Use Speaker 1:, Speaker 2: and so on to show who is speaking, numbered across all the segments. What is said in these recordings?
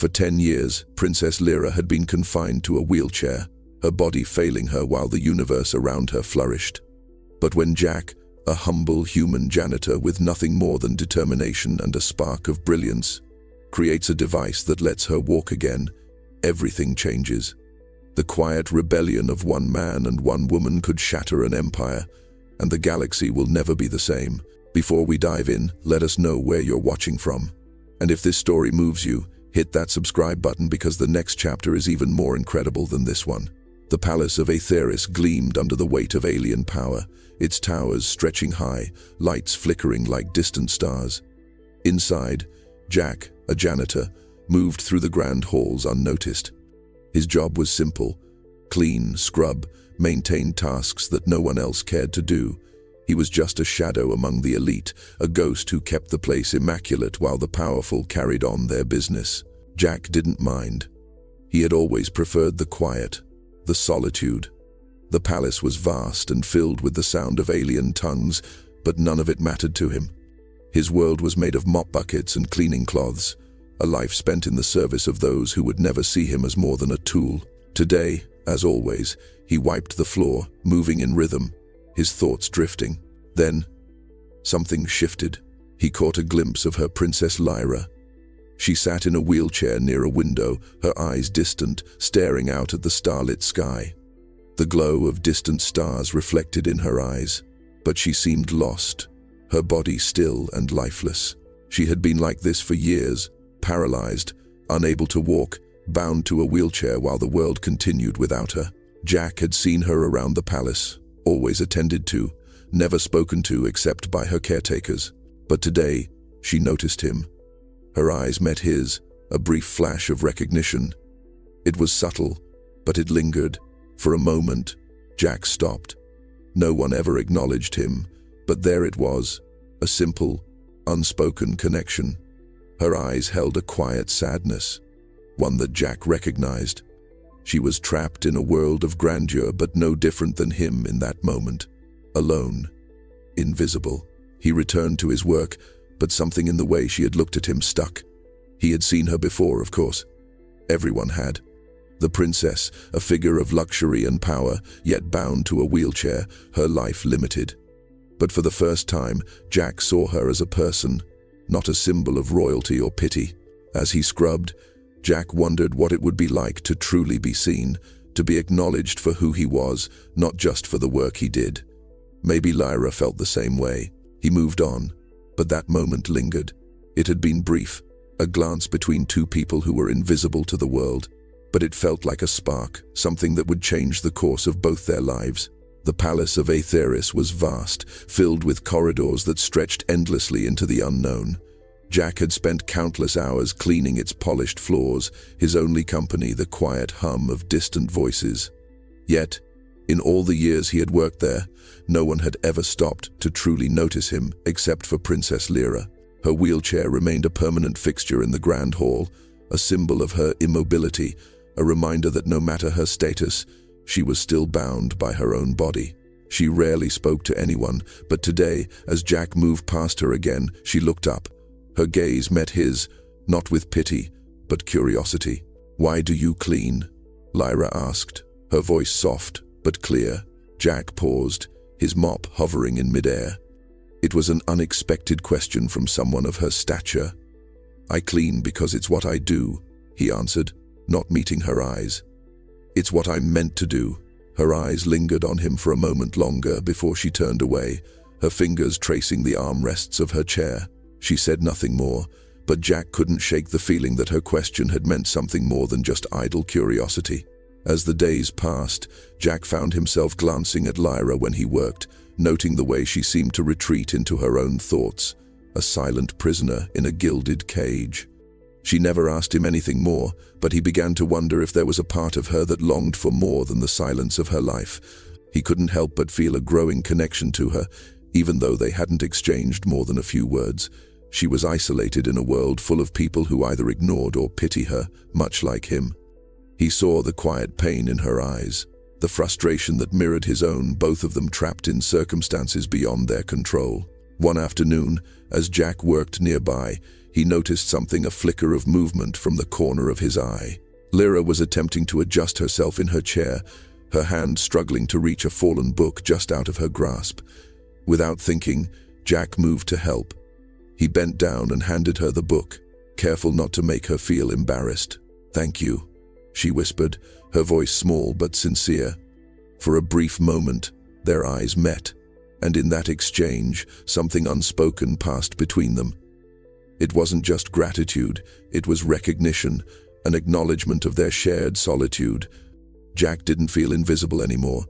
Speaker 1: For 10 years, Princess Lyra had been confined to a wheelchair, her body failing her while the universe around her flourished. But when Jack, a humble human janitor with nothing more than determination and a spark of brilliance, creates a device that lets her walk again, everything changes. The quiet rebellion of one man and one woman could shatter an empire, and the galaxy will never be the same. Before we dive in, let us know where you're watching from. And if this story moves you, hit that subscribe button because the next chapter is even more incredible than this one. The palace of Aetheris gleamed under the weight of alien power, its towers stretching high, lights flickering like distant stars. Inside, Jack, a janitor, moved through the grand halls unnoticed. His job was simple: clean, scrub, maintain tasks that no one else cared to do. He was just a shadow among the elite, a ghost who kept the place immaculate while the powerful carried on their business. Jack didn't mind. He had always preferred the quiet, the solitude. The palace was vast and filled with the sound of alien tongues, but none of it mattered to him. His world was made of mop buckets and cleaning cloths, a life spent in the service of those who would never see him as more than a tool. Today, as always, he wiped the floor, moving in rhythm, his thoughts drifting. Then, something shifted. He caught a glimpse of her Princess Lyra. She sat in a wheelchair near a window, her eyes distant, staring out at the starlit sky. The glow of distant stars reflected in her eyes, but she seemed lost, her body still and lifeless. She had been like this for years, paralyzed, unable to walk, bound to a wheelchair while the world continued without her. Jack had seen her around the palace, always attended to, never spoken to except by her caretakers. But today, she noticed him. Her eyes met his, a brief flash of recognition. It was subtle, but it lingered. For a moment, Jack stopped. No one ever acknowledged him, but there it was, a simple, unspoken connection. Her eyes held a quiet sadness, one that Jack recognized. She was trapped in a world of grandeur, but no different than him in that moment. Alone, invisible. He returned to his work, but something in the way she had looked at him stuck. He had seen her before, of course. Everyone had. The princess, a figure of luxury and power, yet bound to a wheelchair, her life limited. But for the first time, Jack saw her as a person, not a symbol of royalty or pity. As he scrubbed, Jack wondered what it would be like to truly be seen, to be acknowledged for who he was, not just for the work he did. Maybe Lyra felt the same way. He moved on, but that moment lingered. It had been brief, a glance between two people who were invisible to the world, but it felt like a spark, something that would change the course of both their lives. The palace of Aetheris was vast, filled with corridors that stretched endlessly into the unknown. Jack had spent countless hours cleaning its polished floors, his only company the quiet hum of distant voices. Yet, in all the years he had worked there, no one had ever stopped to truly notice him except for Princess Lyra. Her wheelchair remained a permanent fixture in the grand hall, a symbol of her immobility, a reminder that no matter her status, she was still bound by her own body. She rarely spoke to anyone, but today, as Jack moved past her again, she looked up. Her gaze met his, not with pity, but curiosity. "Why do you clean?" Lyra asked, her voice soft but clear. Jack paused, his mop hovering in midair. It was an unexpected question from someone of her stature. "I clean because it's what I do," he answered, not meeting her eyes. "It's what I'm meant to do." Her eyes lingered on him for a moment longer before she turned away, her fingers tracing the armrests of her chair. She said nothing more, but Jack couldn't shake the feeling that her question had meant something more than just idle curiosity. As the days passed, Jack found himself glancing at Lyra when he worked, noting the way she seemed to retreat into her own thoughts, a silent prisoner in a gilded cage. She never asked him anything more, but he began to wonder if there was a part of her that longed for more than the silence of her life. He couldn't help but feel a growing connection to her, even though they hadn't exchanged more than a few words. She was isolated in a world full of people who either ignored or pitied her, much like him. He saw the quiet pain in her eyes, the frustration that mirrored his own, both of them trapped in circumstances beyond their control. One afternoon, as Jack worked nearby, he noticed something, a flicker of movement from the corner of his eye. Lyra was attempting to adjust herself in her chair, her hand struggling to reach a fallen book just out of her grasp. Without thinking, Jack moved to help. He bent down and handed her the book, careful not to make her feel embarrassed. "Thank you," she whispered, her voice small but sincere. For a brief moment, their eyes met, and in that exchange, something unspoken passed between them. It wasn't just gratitude, it was recognition, an acknowledgement of their shared solitude. Jack didn't feel invisible anymore.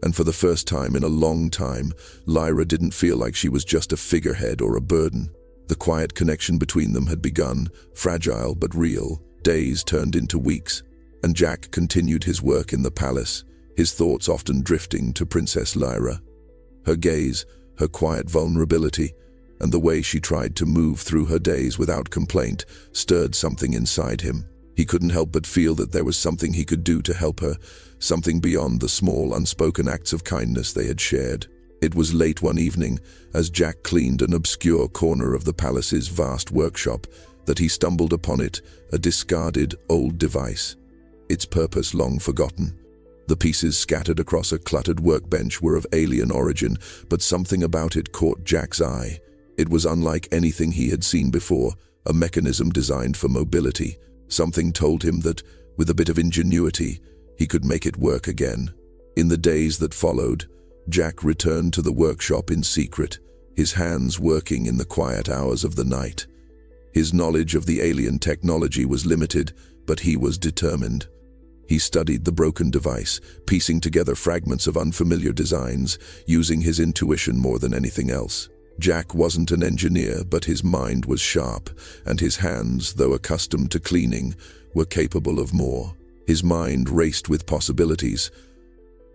Speaker 1: And for the first time in a long time, Lyra didn't feel like she was just a figurehead or a burden. The quiet connection between them had begun, fragile but real. Days turned into weeks, and Jack continued his work in the palace, his thoughts often drifting to Princess Lyra. Her gaze, her quiet vulnerability, and the way she tried to move through her days without complaint stirred something inside him. He couldn't help but feel that there was something he could do to help her, something beyond the small, unspoken acts of kindness they had shared. It was late one evening, as Jack cleaned an obscure corner of the palace's vast workshop, that he stumbled upon it, a discarded old device, its purpose long forgotten. The pieces scattered across a cluttered workbench were of alien origin, but something about it caught Jack's eye. It was unlike anything he had seen before, a mechanism designed for mobility. Something told him that, with a bit of ingenuity, he could make it work again. In the days that followed, Jack returned to the workshop in secret, his hands working in the quiet hours of the night. His knowledge of the alien technology was limited, but he was determined. He studied the broken device, piecing together fragments of unfamiliar designs, using his intuition more than anything else. Jack wasn't an engineer, but his mind was sharp, and his hands, though accustomed to cleaning, were capable of more. His mind raced with possibilities.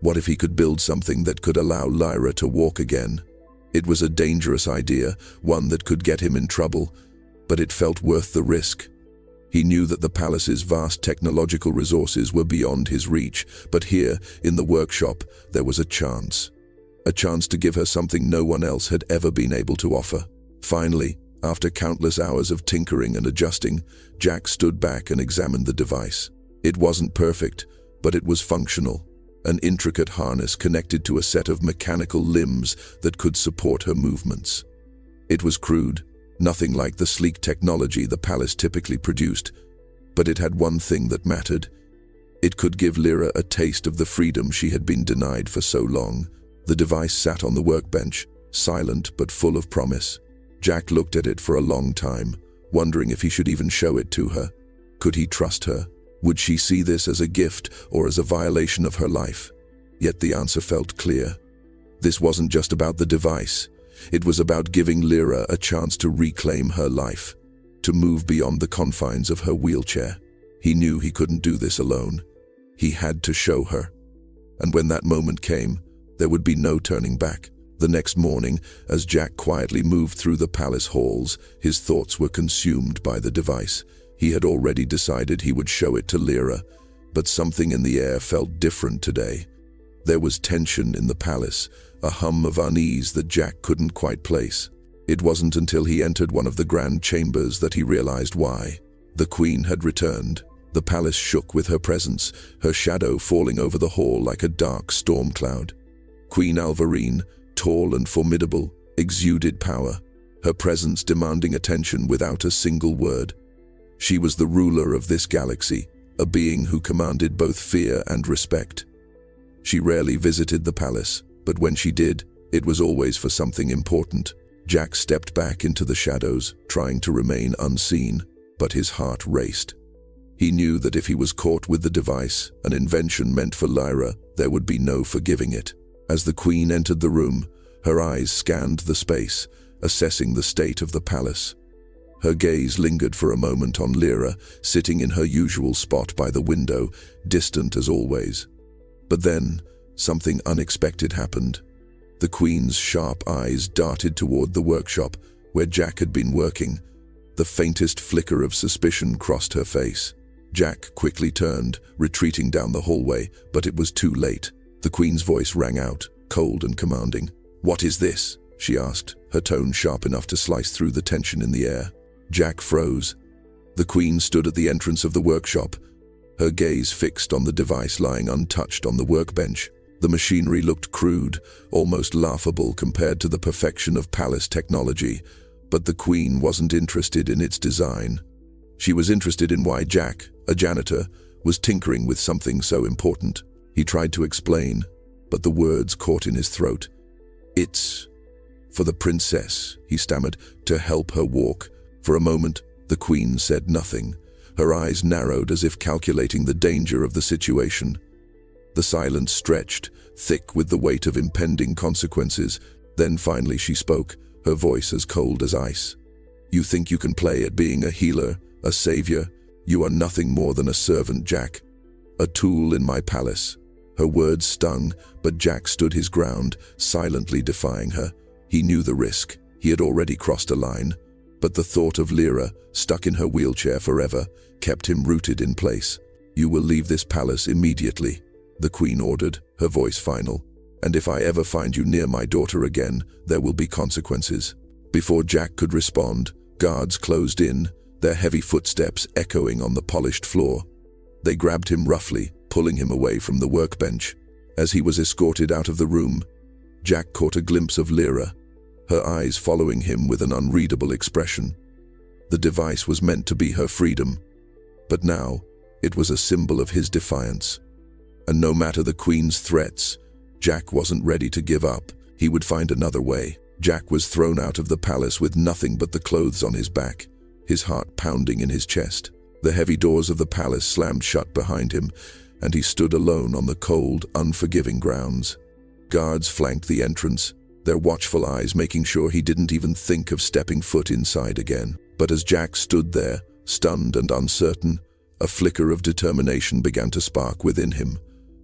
Speaker 1: What if he could build something that could allow Lyra to walk again? It was a dangerous idea, one that could get him in trouble, but it felt worth the risk. He knew that the palace's vast technological resources were beyond his reach, but here, in the workshop, there was a chance. A chance to give her something no one else had ever been able to offer. Finally, after countless hours of tinkering and adjusting, Jack stood back and examined the device. It wasn't perfect, but it was functional. An intricate harness connected to a set of mechanical limbs that could support her movements. It was crude, nothing like the sleek technology the palace typically produced, but it had one thing that mattered. It could give Lyra a taste of the freedom she had been denied for so long. The device sat on the workbench, silent but full of promise. Jack looked at it for a long time, wondering if he should even show it to her. Could he trust her? Would she see this as a gift or as a violation of her life? Yet the answer felt clear. This wasn't just about the device. It was about giving Lyra a chance to reclaim her life, to move beyond the confines of her wheelchair. He knew he couldn't do this alone. He had to show her. And when that moment came, there would be no turning back. The next morning, as Jack quietly moved through the palace halls, his thoughts were consumed by the device. He had already decided he would show it to Lyra, but something in the air felt different today. There was tension in the palace, a hum of unease that Jack couldn't quite place. It wasn't until he entered one of the grand chambers that he realized why. The queen had returned. The palace shook with her presence, her shadow falling over the hall like a dark storm cloud. Queen Alvarine, tall and formidable, exuded power, her presence demanding attention without a single word. She was the ruler of this galaxy, a being who commanded both fear and respect. She rarely visited the palace, but when she did, it was always for something important. Jack stepped back into the shadows, trying to remain unseen, but his heart raced. He knew that if he was caught with the device, an invention meant for Lyra, there would be no forgiving it. As the queen entered the room, her eyes scanned the space, assessing the state of the palace. Her gaze lingered for a moment on Lyra, sitting in her usual spot by the window, distant as always. But then, something unexpected happened. The queen's sharp eyes darted toward the workshop, where Jack had been working. The faintest flicker of suspicion crossed her face. Jack quickly turned, retreating down the hallway, but it was too late. The queen's voice rang out, cold and commanding. "What is this?" she asked, her tone sharp enough to slice through the tension in the air. Jack froze. The Queen stood at the entrance of the workshop, her gaze fixed on the device lying untouched on the workbench. The machinery looked crude, almost laughable compared to the perfection of palace technology, but the Queen wasn't interested in its design. She was interested in why Jack, a janitor, was tinkering with something so important. He tried to explain, but the words caught in his throat. "It's for the princess," he stammered, "to help her walk." For a moment, the Queen said nothing. Her eyes narrowed as if calculating the danger of the situation. The silence stretched, thick with the weight of impending consequences. Then finally she spoke, her voice as cold as ice. "You think you can play at being a healer, a savior? You are nothing more than a servant, Jack. A tool in my palace." Her words stung, but Jack stood his ground, silently defying her. He knew the risk. He had already crossed a line. But the thought of Lyra, stuck in her wheelchair forever, kept him rooted in place. "You will leave this palace immediately," the Queen ordered, her voice final. "And if I ever find you near my daughter again, there will be consequences." Before Jack could respond, guards closed in, their heavy footsteps echoing on the polished floor. They grabbed him roughly, pulling him away from the workbench. As he was escorted out of the room, Jack caught a glimpse of Lyra, her eyes following him with an unreadable expression. The device was meant to be her freedom, but now it was a symbol of his defiance. And no matter the Queen's threats, Jack wasn't ready to give up. He would find another way. Jack was thrown out of the palace with nothing but the clothes on his back, his heart pounding in his chest. The heavy doors of the palace slammed shut behind him, and he stood alone on the cold, unforgiving grounds. Guards flanked the entrance, their watchful eyes making sure he didn't even think of stepping foot inside again. But as Jack stood there, stunned and uncertain, a flicker of determination began to spark within him.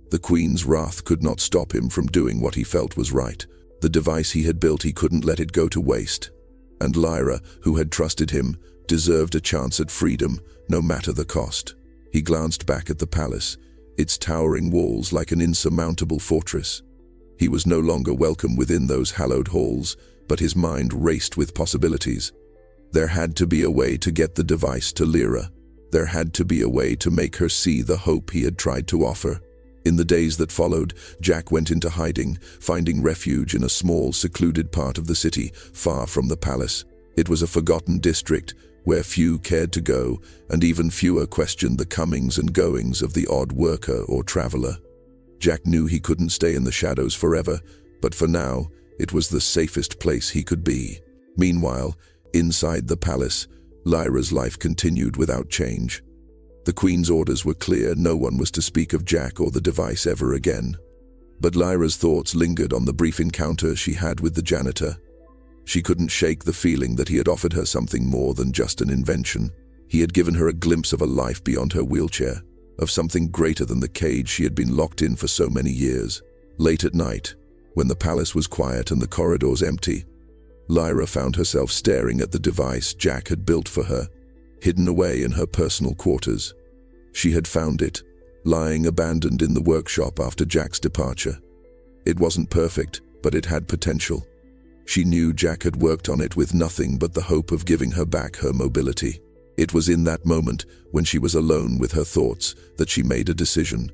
Speaker 1: The Queen's wrath could not stop him from doing what he felt was right. The device he had built, he couldn't let it go to waste. And Lyra, who had trusted him, deserved a chance at freedom, no matter the cost. He glanced back at the palace, its towering walls like an insurmountable fortress. He was no longer welcome within those hallowed halls, but his mind raced with possibilities. There had to be a way to get the device to Lyra. There had to be a way to make her see the hope he had tried to offer. In the days that followed, Jack went into hiding, finding refuge in a small, secluded part of the city, far from the palace. It was a forgotten district, where few cared to go, and even fewer questioned the comings and goings of the odd worker or traveler. Jack knew he couldn't stay in the shadows forever, but for now, it was the safest place he could be. Meanwhile, inside the palace, Lyra's life continued without change. The Queen's orders were clear: no one was to speak of Jack or the device ever again. But Lyra's thoughts lingered on the brief encounter she had with the janitor. She couldn't shake the feeling that he had offered her something more than just an invention. He had given her a glimpse of a life beyond her wheelchair, of something greater than the cage she had been locked in for so many years. Late at night, when the palace was quiet and the corridors empty, Lyra found herself staring at the device Jack had built for her, hidden away in her personal quarters. She had found it, lying abandoned in the workshop after Jack's departure. It wasn't perfect, but it had potential. She knew Jack had worked on it with nothing but the hope of giving her back her mobility. It was in that moment, when she was alone with her thoughts, that she made a decision.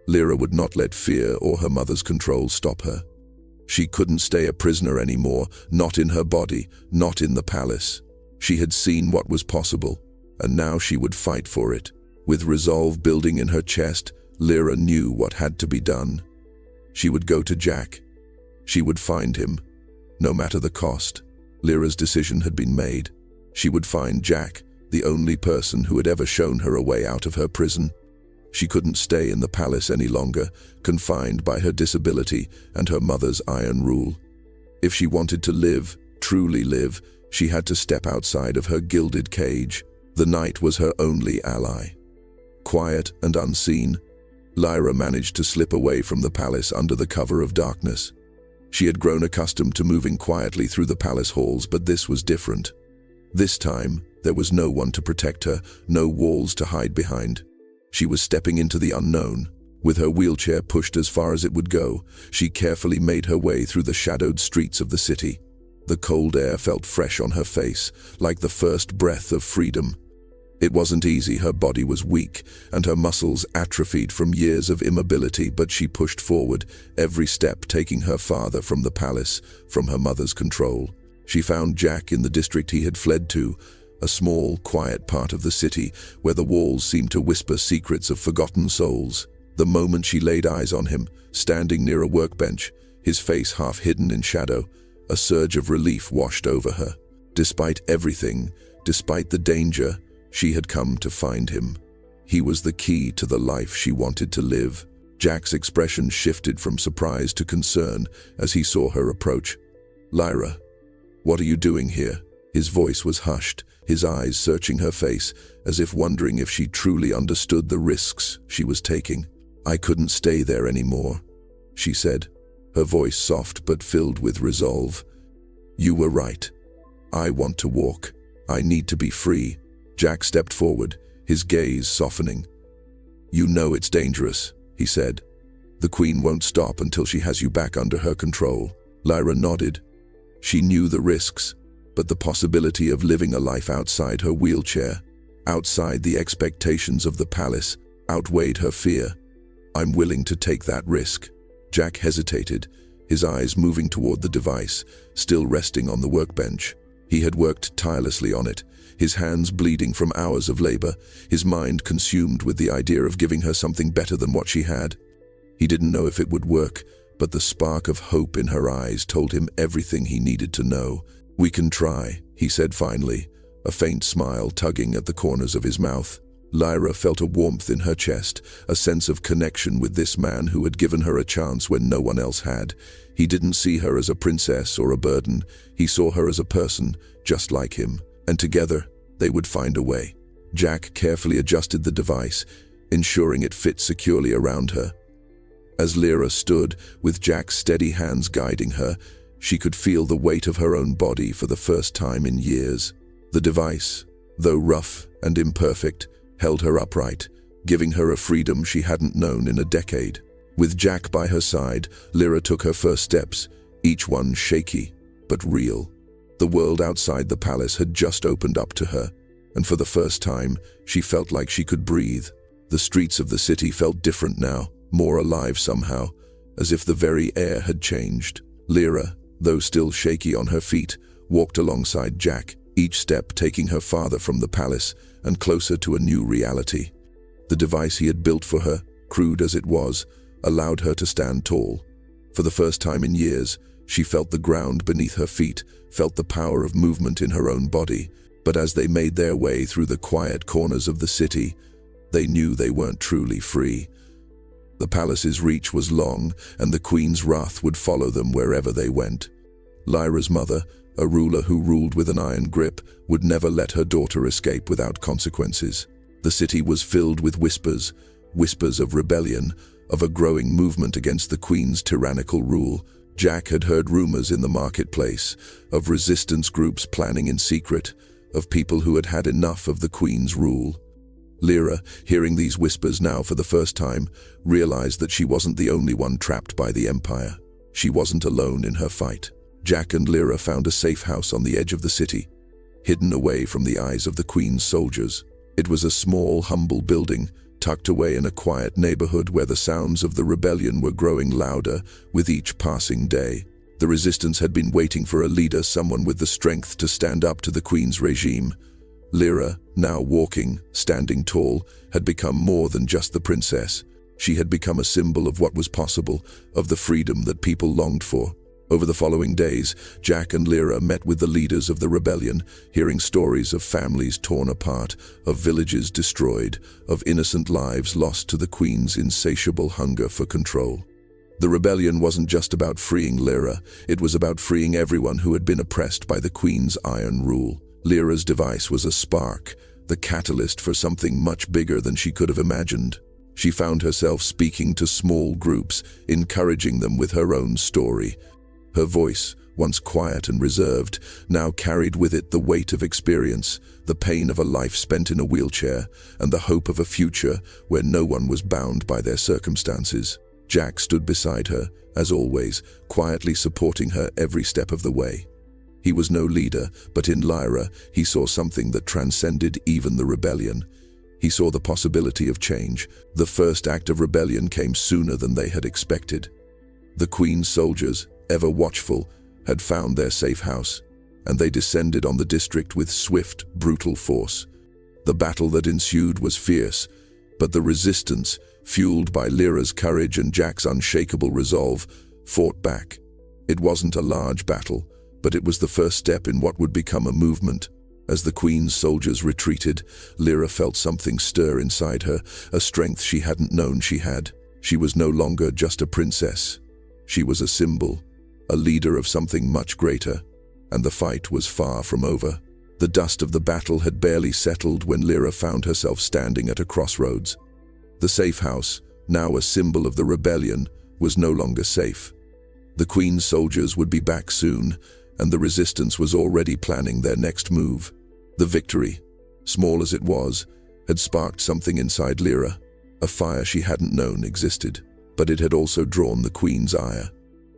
Speaker 1: Lyra would not let fear or her mother's control stop her. She couldn't stay a prisoner anymore, not in her body, not in the palace. She had seen what was possible, and now she would fight for it. With resolve building in her chest, Lyra knew what had to be done. She would go to Jack. She would find him, no matter the cost. Lyra's decision had been made. She would find Jack, the only person who had ever shown her a way out of her prison. She couldn't stay in the palace any longer, confined by her disability and her mother's iron rule. If she wanted to live, truly live, she had to step outside of her gilded cage. The night was her only ally. Quiet and unseen, Lyra managed to slip away from the palace under the cover of darkness. She had grown accustomed to moving quietly through the palace halls, but this was different. This time, there was no one to protect her, no walls to hide behind. She was stepping into the unknown, With her wheelchair pushed as far as it would go, she carefully made her way through the shadowed streets of the city. The cold air felt fresh on her face, like the first breath of freedom. It wasn't easy, her body was weak, and her muscles atrophied from years of immobility, but she pushed forward, every step taking her farther from the palace, from her mother's control. She found Jack in the district he had fled to, a small, quiet part of the city where the walls seemed to whisper secrets of forgotten souls. The moment she laid eyes on him, standing near a workbench, his face half hidden in shadow, a surge of relief washed over her. Despite everything, despite the danger, she had come to find him. He was the key to the life she wanted to live. Jack's expression shifted from surprise to concern as he saw her approach. "Lyra, what are you doing here?" His voice was hushed, his eyes searching her face, as if wondering if she truly understood the risks she was taking. "I couldn't stay there anymore," she said, her voice soft but filled with resolve. "You were right. I want to walk. I need to be free." Jack stepped forward, his gaze softening. "You know it's dangerous," he said. "The Queen won't stop until she has you back under her control." Lyra nodded. She knew the risks, but the possibility of living a life outside her wheelchair, outside the expectations of the palace, outweighed her fear. "I'm willing to take that risk." Jack hesitated, his eyes moving toward the device, still resting on the workbench. He had worked tirelessly on it, his hands bleeding from hours of labor, his mind consumed with the idea of giving her something better than what she had. He didn't know if it would work, but the spark of hope in her eyes told him everything he needed to know. "We can try," he said finally, a faint smile tugging at the corners of his mouth. Lyra felt a warmth in her chest, a sense of connection with this man who had given her a chance when no one else had. He didn't see her as a princess or a burden. He saw her as a person, just like him, and together they would find a way. Jack carefully adjusted the device, ensuring it fit securely around her. As Lyra stood, with Jack's steady hands guiding her, she could feel the weight of her own body for the first time in years. The device, though rough and imperfect, held her upright, giving her a freedom she hadn't known in a decade. With Jack by her side, Lyra took her first steps, each one shaky, but real. The world outside the palace had just opened up to her, and for the first time, she felt like she could breathe. The streets of the city felt different now, more alive somehow, as if the very air had changed. Lyra, though still shaky on her feet, walked alongside Jack, each step taking her farther from the palace and closer to a new reality. The device he had built for her, crude as it was, allowed her to stand tall. For the first time in years, she felt the ground beneath her feet, felt the power of movement in her own body. But as they made their way through the quiet corners of the city, they knew they weren't truly free. The palace's reach was long, and the Queen's wrath would follow them wherever they went. Lyra's mother, a ruler who ruled with an iron grip, would never let her daughter escape without consequences. The city was filled with whispers of rebellion, of a growing movement against the Queen's tyrannical rule. Jack had heard rumors in the marketplace, of resistance groups planning in secret, of people who had had enough of the Queen's rule. Lyra, hearing these whispers now for the first time, realized that she wasn't the only one trapped by the Empire. She wasn't alone in her fight. Jack and Lyra found a safe house on the edge of the city, hidden away from the eyes of the Queen's soldiers. It was a small, humble building, tucked away in a quiet neighborhood where the sounds of the rebellion were growing louder with each passing day. The resistance had been waiting for a leader, someone with the strength to stand up to the Queen's regime. Lyra, now walking, standing tall, had become more than just the princess. She had become a symbol of what was possible, of the freedom that people longed for. Over the following days, Jack and Lyra met with the leaders of the rebellion, hearing stories of families torn apart, of villages destroyed, of innocent lives lost to the Queen's insatiable hunger for control. The rebellion wasn't just about freeing Lyra, it was about freeing everyone who had been oppressed by the Queen's iron rule. Lyra's device was a spark, the catalyst for something much bigger than she could have imagined. She found herself speaking to small groups, encouraging them with her own story. Her voice, once quiet and reserved, now carried with it the weight of experience, the pain of a life spent in a wheelchair, and the hope of a future where no one was bound by their circumstances. Jack stood beside her, as always, quietly supporting her every step of the way. He was no leader, but in Lyra he saw something that transcended even the rebellion. He saw the possibility of change. The first act of rebellion came sooner than they had expected. The Queen's soldiers, ever watchful, had found their safe house, and they descended on the district with swift, brutal force. The battle that ensued was fierce, but the resistance, fueled by Lyra's courage and Jack's unshakable resolve, fought back. It wasn't a large battle, but it was the first step in what would become a movement. As the Queen's soldiers retreated, Lyra felt something stir inside her, a strength she hadn't known she had. She was no longer just a princess. She was a symbol, a leader of something much greater, and the fight was far from over. The dust of the battle had barely settled when Lyra found herself standing at a crossroads. The safe house, now a symbol of the rebellion, was no longer safe. The Queen's soldiers would be back soon, and the resistance was already planning their next move. The victory, small as it was, had sparked something inside Lyra, a fire she hadn't known existed, but it had also drawn the Queen's ire.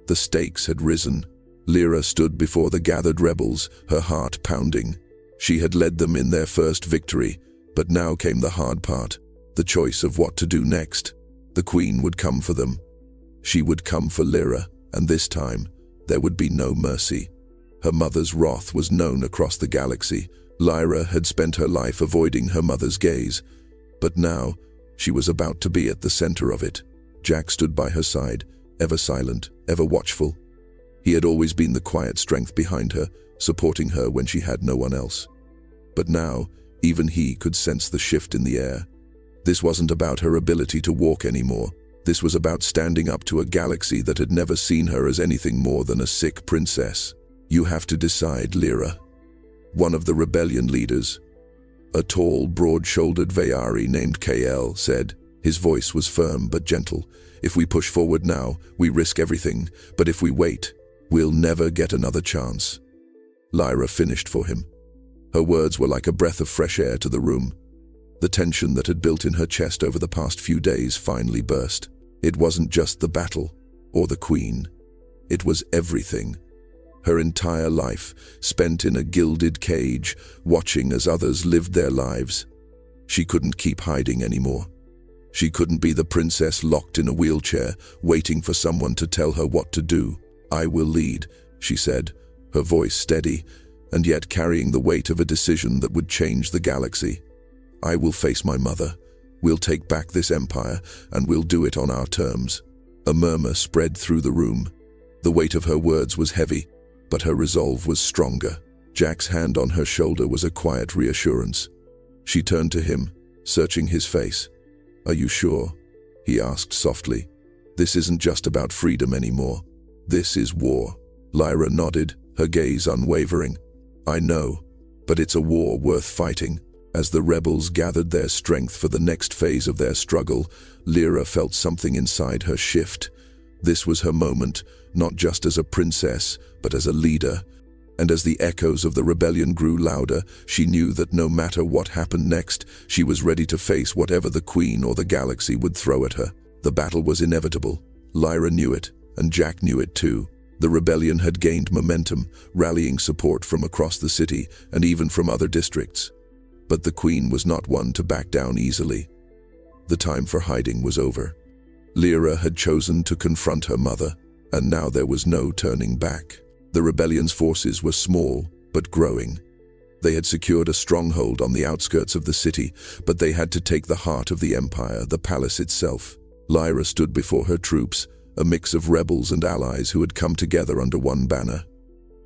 Speaker 1: The stakes had risen. Lyra stood before the gathered rebels, her heart pounding. She had led them in their first victory, but now came the hard part, the choice of what to do next. The Queen would come for them. She would come for Lyra, and this time, there would be no mercy. Her mother's wrath was known across the galaxy. Lyra had spent her life avoiding her mother's gaze, but now she was about to be at the center of it. Jack stood by her side, ever silent, ever watchful. He had always been the quiet strength behind her, supporting her when she had no one else. But now, even he could sense the shift in the air. This wasn't about her ability to walk anymore. This was about standing up to a galaxy that had never seen her as anything more than a sick princess. "You have to decide, Lyra," one of the rebellion leaders, a tall, broad-shouldered Vayari named KL, said. His voice was firm but gentle. "If we push forward now, we risk everything, but if we wait, we'll never get another chance." Lyra finished for him. Her words were like a breath of fresh air to the room. The tension that had built in her chest over the past few days finally burst. It wasn't just the battle, or the Queen. It was everything. Her entire life, spent in a gilded cage, watching as others lived their lives. She couldn't keep hiding anymore. She couldn't be the princess locked in a wheelchair, waiting for someone to tell her what to do. "I will lead," she said, her voice steady, and yet carrying the weight of a decision that would change the galaxy. "I will face my mother. We'll take back this empire, and we'll do it on our terms." A murmur spread through the room. The weight of her words was heavy, but her resolve was stronger. Jack's hand on her shoulder was a quiet reassurance. She turned to him, searching his face. "Are you sure?" he asked softly. "This isn't just about freedom anymore. This is war." Lyra nodded, her gaze unwavering. "I know, but it's a war worth fighting." As the rebels gathered their strength for the next phase of their struggle, Lyra felt something inside her shift. This was her moment, not just as a princess, but as a leader. And as the echoes of the rebellion grew louder, she knew that no matter what happened next, she was ready to face whatever the Queen or the galaxy would throw at her. The battle was inevitable. Lyra knew it, and Jack knew it too. The rebellion had gained momentum, rallying support from across the city and even from other districts. But the Queen was not one to back down easily. The time for hiding was over. Lyra had chosen to confront her mother, and now there was no turning back. The rebellion's forces were small, but growing. They had secured a stronghold on the outskirts of the city, but they had to take the heart of the empire, the palace itself. Lyra stood before her troops, a mix of rebels and allies who had come together under one banner.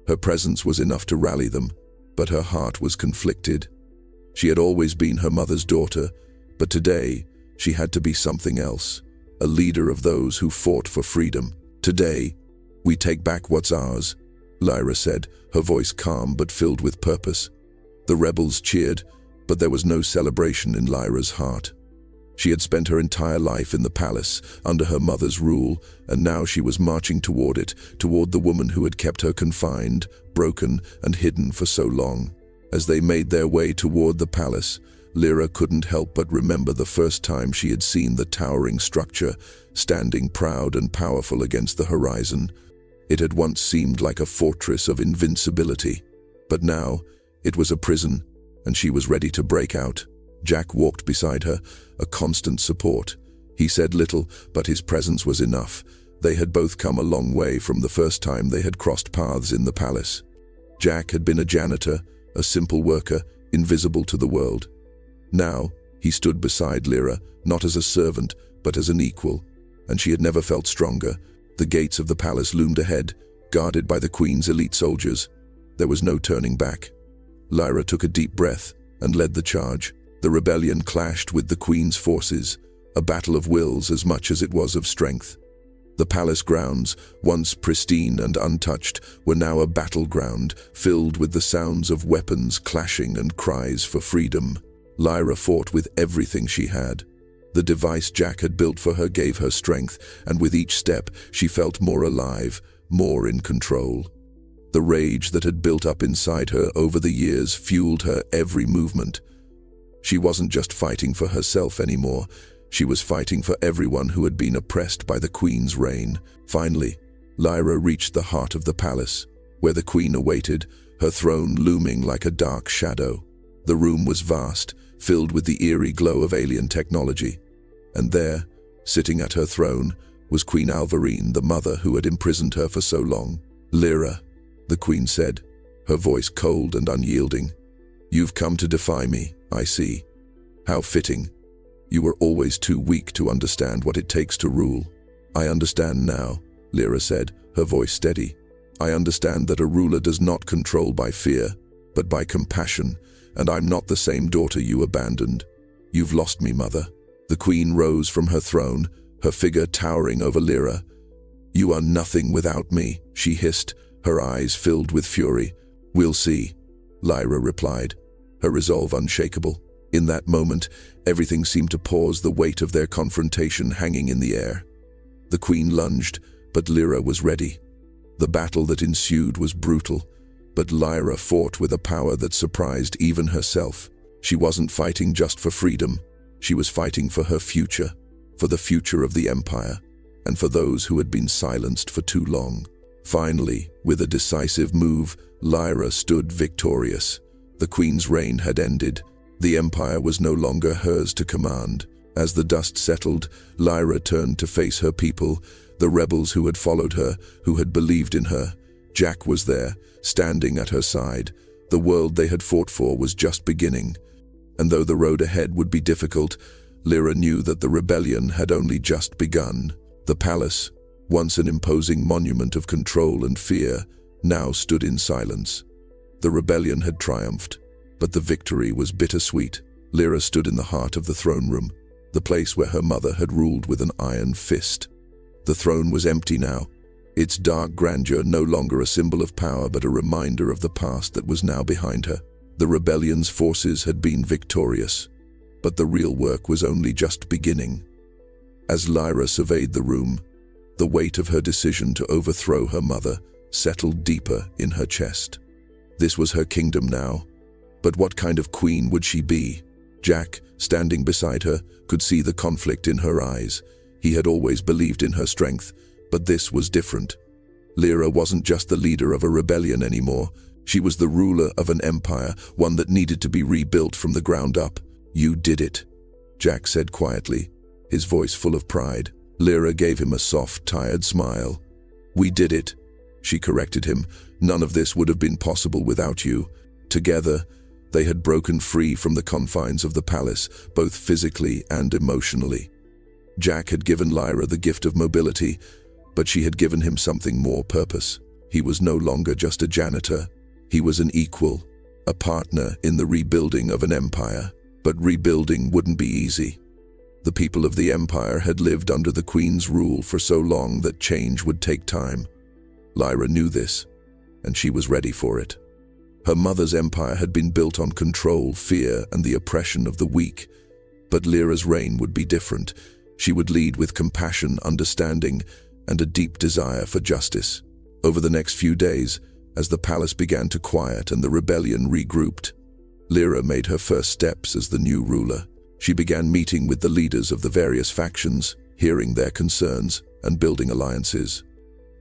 Speaker 1: Her presence was enough to rally them, but her heart was conflicted. She had always been her mother's daughter, but today she had to be something else, a leader of those who fought for freedom. "Today, we take back what's ours," Lyra said, her voice calm but filled with purpose. The rebels cheered, but there was no celebration in Lyra's heart. She had spent her entire life in the palace, under her mother's rule, and now she was marching toward it, toward the woman who had kept her confined, broken, and hidden for so long. As they made their way toward the palace, Lyra couldn't help but remember the first time she had seen the towering structure, standing proud and powerful against the horizon. It had once seemed like a fortress of invincibility, but now it was a prison, and she was ready to break out. Jack walked beside her, a constant support. He said little, but his presence was enough. They had both come a long way from the first time they had crossed paths in the palace. Jack had been a janitor, a simple worker, invisible to the world. Now, he stood beside Lyra, not as a servant, but as an equal, and she had never felt stronger. The gates of the palace loomed ahead, guarded by the Queen's elite soldiers. There was no turning back. Lyra took a deep breath and led the charge. The rebellion clashed with the Queen's forces, a battle of wills as much as it was of strength. The palace grounds, once pristine and untouched, were now a battleground, filled with the sounds of weapons clashing and cries for freedom. Lyra fought with everything she had. The device Jack had built for her gave her strength, and with each step she felt more alive, more in control. The rage that had built up inside her over the years fueled her every movement. She wasn't just fighting for herself anymore. She was fighting for everyone who had been oppressed by the Queen's reign. Finally, Lyra reached the heart of the palace, where the Queen awaited, her throne looming like a dark shadow. The room was vast, filled with the eerie glow of alien technology. And there, sitting at her throne, was Queen Alvarine, the mother who had imprisoned her for so long. "Lyra," the Queen said, her voice cold and unyielding. "You've come to defy me, I see. How fitting. You were always too weak to understand what it takes to rule." "I understand now," Lyra said, her voice steady. "I understand that a ruler does not control by fear, but by compassion, and I'm not the same daughter you abandoned. You've lost me, Mother." The Queen rose from her throne, her figure towering over Lyra. "You are nothing without me," she hissed, her eyes filled with fury. "We'll see," Lyra replied, her resolve unshakable. In that moment, everything seemed to pause, the weight of their confrontation hanging in the air. The Queen lunged, but Lyra was ready. The battle that ensued was brutal, but Lyra fought with a power that surprised even herself. She wasn't fighting just for freedom. She was fighting for her future, for the future of the Empire, and for those who had been silenced for too long. Finally, with a decisive move, Lyra stood victorious. The Queen's reign had ended. The Empire was no longer hers to command. As the dust settled, Lyra turned to face her people, the rebels who had followed her, who had believed in her. Jack was there, standing at her side. The world they had fought for was just beginning. And though the road ahead would be difficult, Lyra knew that the rebellion had only just begun. The palace, once an imposing monument of control and fear, now stood in silence. The rebellion had triumphed, but the victory was bittersweet. Lyra stood in the heart of the throne room, the place where her mother had ruled with an iron fist. The throne was empty now, its dark grandeur no longer a symbol of power but a reminder of the past that was now behind her. The rebellion's forces had been victorious, but the real work was only just beginning. As Lyra surveyed the room, the weight of her decision to overthrow her mother settled deeper in her chest. This was her kingdom now, but what kind of queen would she be? Jack, standing beside her, could see the conflict in her eyes. He had always believed in her strength, but this was different. Lyra wasn't just the leader of a rebellion anymore. She was the ruler of an empire, one that needed to be rebuilt from the ground up. "You did it," Jack said quietly, his voice full of pride. Lyra gave him a soft, tired smile. "We did it," she corrected him. "None of this would have been possible without you." Together, they had broken free from the confines of the palace, both physically and emotionally. Jack had given Lyra the gift of mobility, but she had given him something more: purpose. He was no longer just a janitor. He was an equal, a partner in the rebuilding of an empire. But rebuilding wouldn't be easy. The people of the empire had lived under the Queen's rule for so long that change would take time. Lyra knew this, and she was ready for it. Her mother's empire had been built on control, fear, and the oppression of the weak. But Lyra's reign would be different. She would lead with compassion, understanding, and a deep desire for justice. Over the next few days, as the palace began to quiet and the rebellion regrouped, Lyra made her first steps as the new ruler. She began meeting with the leaders of the various factions, hearing their concerns and building alliances.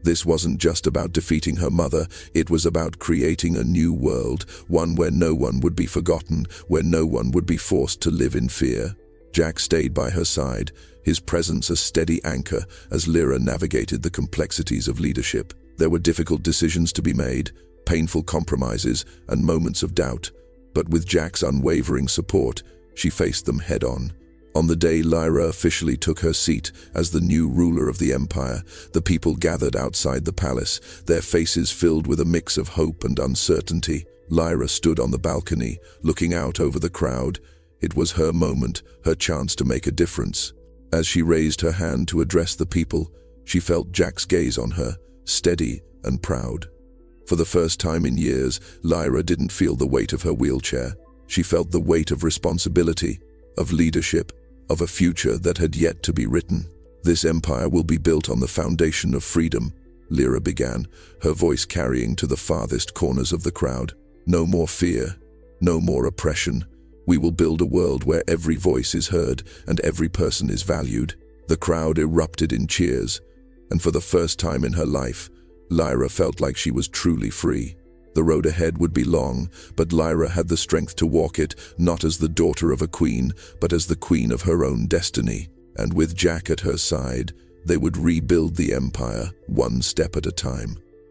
Speaker 1: This wasn't just about defeating her mother, it was about creating a new world, one where no one would be forgotten, where no one would be forced to live in fear. Jack stayed by her side, his presence a steady anchor as Lyra navigated the complexities of leadership. There were difficult decisions to be made, painful compromises, and moments of doubt. But with Jack's unwavering support, she faced them head-on. On the day Lyra officially took her seat as the new ruler of the empire, the people gathered outside the palace, their faces filled with a mix of hope and uncertainty. Lyra stood on the balcony, looking out over the crowd. It was her moment, her chance to make a difference. As she raised her hand to address the people, she felt Jack's gaze on her, steady and proud. For the first time in years, Lyra didn't feel the weight of her wheelchair. She felt the weight of responsibility, of leadership, of a future that had yet to be written. "This empire will be built on the foundation of freedom," Lyra began, her voice carrying to the farthest corners of the crowd. "No more fear, no more oppression. We will build a world where every voice is heard and every person is valued." The crowd erupted in cheers, and for the first time in her life, Lyra felt like she was truly free. The road ahead would be long, but Lyra had the strength to walk it, not as the daughter of a queen, but as the queen of her own destiny. And with Jack at her side, they would rebuild the empire, one step at a time.